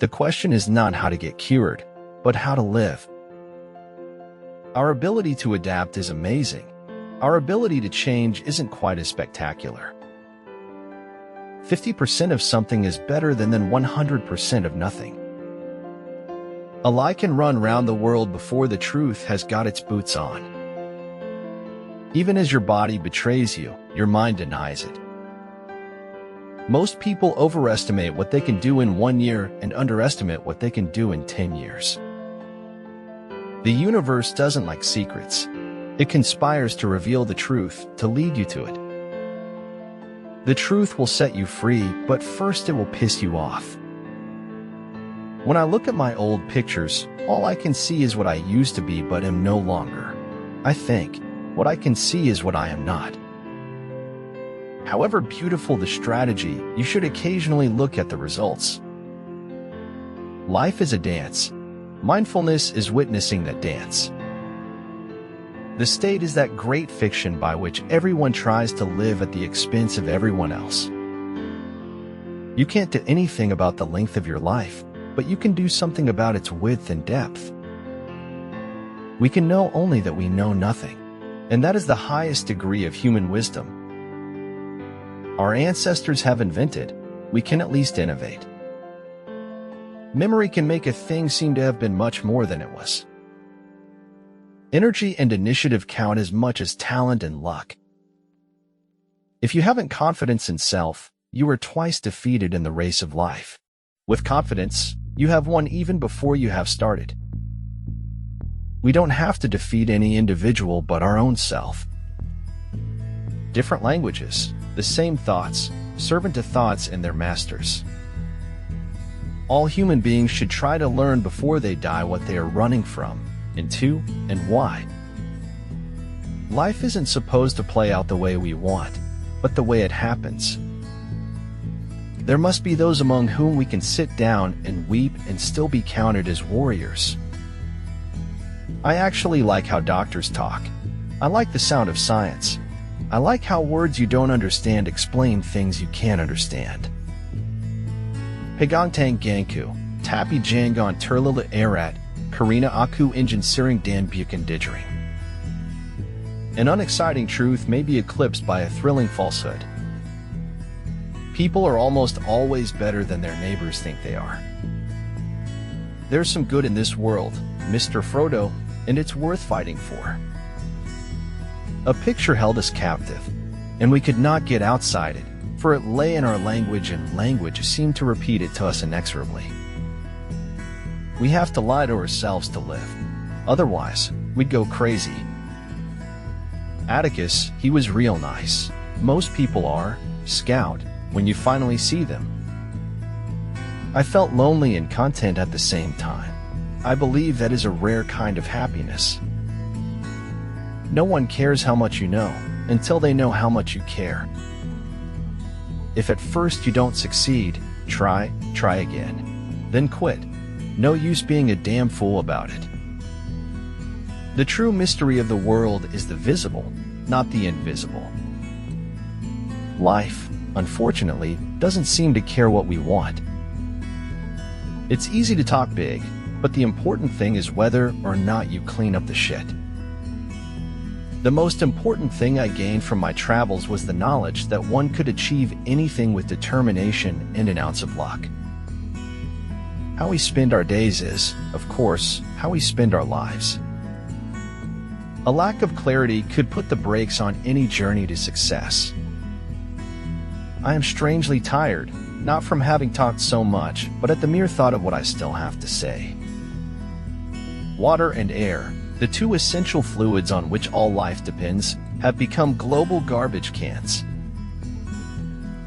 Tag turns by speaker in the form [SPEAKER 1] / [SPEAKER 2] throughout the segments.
[SPEAKER 1] The question is not how to get cured, but how to live. Our ability to adapt is amazing. Our ability to change isn't quite as spectacular. 50% of something is better than 100% of nothing. A lie can run round the world before the truth has got its boots on. Even as your body betrays you, your mind denies it. Most people overestimate what they can do in 1 year and underestimate what they can do in 10 years. The universe doesn't like secrets. It conspires to reveal the truth, to lead you to it. The truth will set you free, but first it will piss you off. When I look at my old pictures, all I can see is what I used to be but am no longer. I think what I can see is what I am not. However beautiful the strategy, you should occasionally look at the results. Life is a dance. Mindfulness is witnessing that dance. The state is that great fiction by which everyone tries to live at the expense of everyone else. You can't do anything about the length of your life, but you can do something about its width and depth. We can know only that we know nothing, and that is the highest degree of human wisdom. Our ancestors have invented, we can at least innovate. Memory can make a thing seem to have been much more than it was. Energy and initiative count as much as talent and luck. If you haven't confidence in self, you are twice defeated in the race of life. With confidence, you have won even before you have started. We don't have to defeat any individual but our own self. Different languages, the same thoughts, servant to thoughts and their masters. All human beings should try to learn before they die what they are running from, and to, and why. Life isn't supposed to play out the way we want, but the way it happens. There must be those among whom we can sit down and weep and still be counted as warriors. I actually like how doctors talk. I like the sound of science. I like how words you don't understand explain things you can't understand. Pagangtang Ganku, Tapi Jangon Turlila Arat, Karina Aku Injin Siring Dan Bukan Didgering. An unexciting truth may be eclipsed by a thrilling falsehood. People are almost always better than their neighbors think they are. There's some good in this world, Mr. Frodo, and it's worth fighting for. A picture held us captive, and we could not get outside it, for it lay in our language and language seemed to repeat it to us inexorably. We have to lie to ourselves to live. Otherwise, we'd go crazy. Atticus, he was real nice. Most people are, scout, when you finally see them. I felt lonely and content at the same time. I believe that is a rare kind of happiness. No one cares how much you know, until they know how much you care. If at first you don't succeed, try again. Then quit. No use being a damn fool about it. The true mystery of the world is the visible, not the invisible. Life, unfortunately, doesn't seem to care what we want. It's easy to talk big, but the important thing is whether or not you clean up the shit. The most important thing I gained from my travels was the knowledge that one could achieve anything with determination and an ounce of luck. How we spend our days is, of course, how we spend our lives. A lack of clarity could put the brakes on any journey to success. I am strangely tired, not from having talked so much, but at the mere thought of what I still have to say. Water and air, the two essential fluids on which all life depends, have become global garbage cans.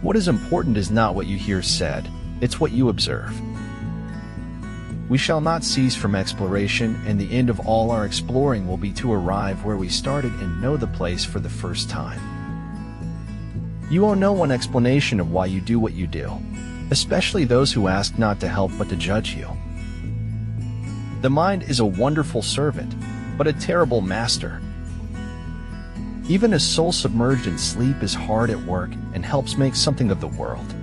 [SPEAKER 1] What is important is not what you hear said, it's what you observe. We shall not cease from exploration, and the end of all our exploring will be to arrive where we started and know the place for the first time. You owe no one explanation of why you do what you do, especially those who ask not to help but to judge you. The mind is a wonderful servant, but a terrible master. Even a soul submerged in sleep is hard at work and helps make something of the world.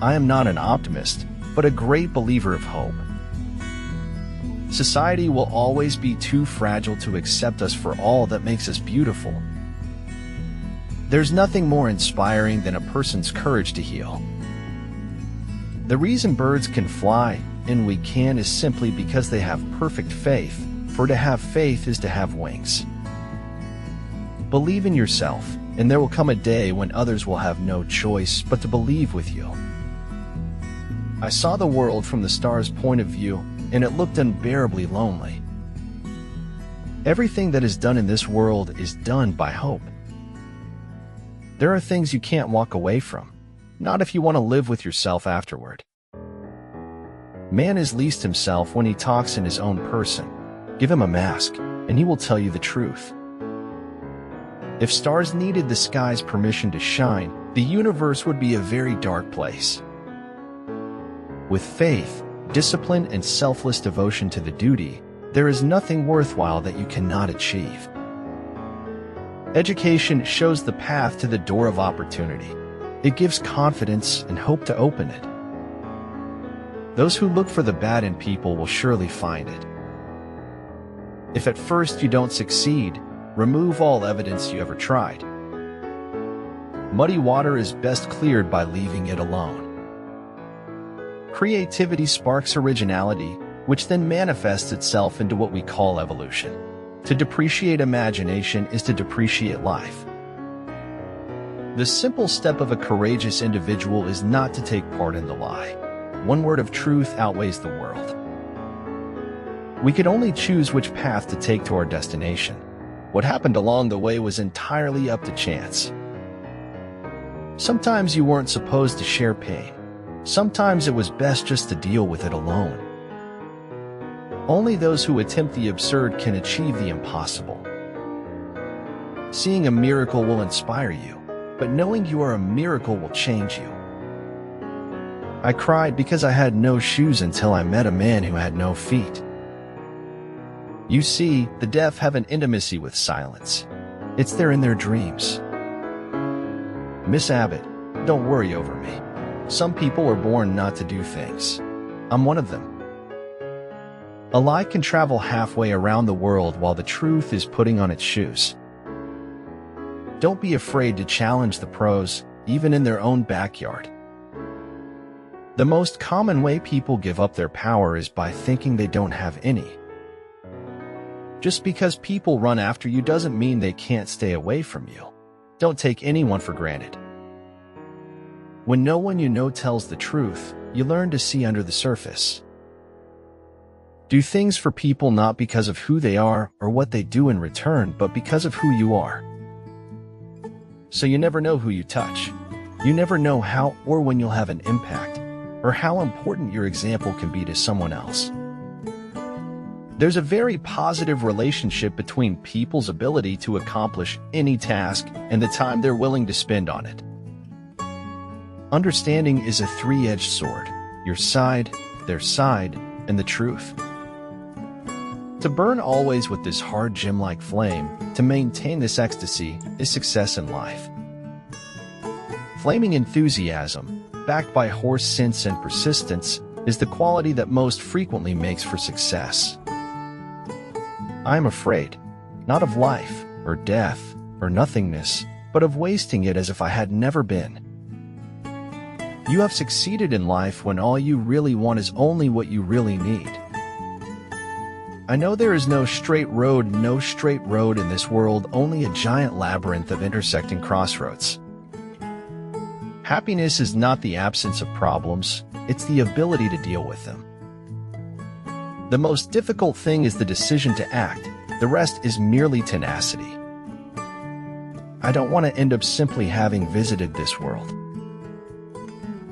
[SPEAKER 1] I am not an optimist, but a great believer of hope. Society will always be too fragile to accept us for all that makes us beautiful. There's nothing more inspiring than a person's courage to heal. The reason birds can fly and we can is simply because they have perfect faith, for to have faith is to have wings. Believe in yourself, and there will come a day when others will have no choice but to believe with you. I saw the world from the stars' point of view, and it looked unbearably lonely. Everything that is done in this world is done by hope. There are things you can't walk away from, not if you want to live with yourself afterward. Man is least himself when he talks in his own person. Give him a mask, and he will tell you the truth. If stars needed the sky's permission to shine, the universe would be a very dark place. With faith, discipline, and selfless devotion to the duty, there is nothing worthwhile that you cannot achieve. Education shows the path to the door of opportunity. It gives confidence and hope to open it. Those who look for the bad in people will surely find it. If at first you don't succeed, remove all evidence you ever tried. Muddy water is best cleared by leaving it alone. Creativity sparks originality, which then manifests itself into what we call evolution. To depreciate imagination is to depreciate life. The simple step of a courageous individual is not to take part in the lie. One word of truth outweighs the world. We could only choose which path to take to our destination. What happened along the way was entirely up to chance. Sometimes you weren't supposed to share pain. Sometimes it was best just to deal with it alone. Only those who attempt the absurd can achieve the impossible. Seeing a miracle will inspire you, but knowing you are a miracle will change you. I cried because I had no shoes until I met a man who had no feet. You see, the deaf have an intimacy with silence. It's there in their dreams. Miss Abbott, don't worry over me. Some people are born not to do things. I'm one of them. A lie can travel halfway around the world while the truth is putting on its shoes. Don't be afraid to challenge the pros, even in their own backyard. The most common way people give up their power is by thinking they don't have any. Just because people run after you doesn't mean they can't stay away from you. Don't take anyone for granted. When no one you know tells the truth, you learn to see under the surface. Do things for people not because of who they are or what they do in return, but because of who you are. So you never know who you touch. You never know how or when you'll have an impact, or how important your example can be to someone else. There's a very positive relationship between people's ability to accomplish any task and the time they're willing to spend on it. Understanding is a three-edged sword: your side, their side, and the truth. To burn always with this hard gem-like flame, to maintain this ecstasy, is success in life. Flaming enthusiasm, backed by horse sense and persistence, is the quality that most frequently makes for success. I am afraid, not of life, or death, or nothingness, but of wasting it as if I had never been. You have succeeded in life when all you really want is only what you really need. I know there is no straight road in this world, only a giant labyrinth of intersecting crossroads. Happiness is not the absence of problems, it's the ability to deal with them. The most difficult thing is the decision to act, the rest is merely tenacity. I don't want to end up simply having visited this world.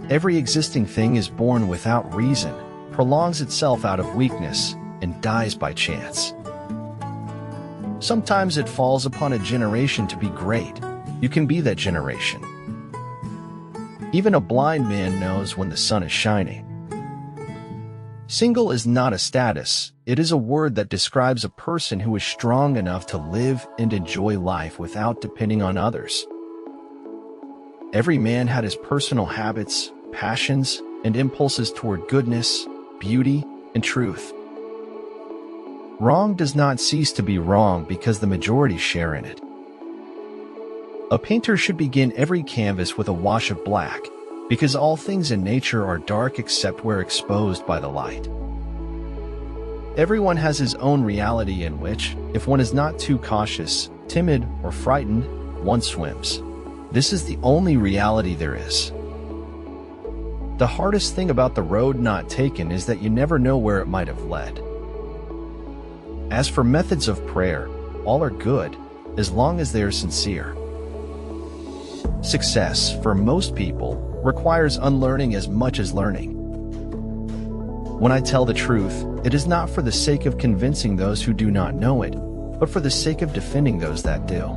[SPEAKER 1] Every existing thing is born without reason, prolongs itself out of weakness, and dies by chance. Sometimes it falls upon a generation to be great. You can be that generation. Even a blind man knows when the sun is shining. Single is not a status, it is a word that describes a person who is strong enough to live and enjoy life without depending on others. Every man had his personal habits, passions, and impulses toward goodness, beauty, and truth. Wrong does not cease to be wrong because the majority share in it. A painter should begin every canvas with a wash of black, because all things in nature are dark except where exposed by the light. Everyone has his own reality in which, if one is not too cautious, timid, or frightened, one swims. This is the only reality there is. The hardest thing about the road not taken is that you never know where it might have led. As for methods of prayer, all are good, as long as they are sincere. Success, for most people, requires unlearning as much as learning. When I tell the truth, it is not for the sake of convincing those who do not know it, but for the sake of defending those that do.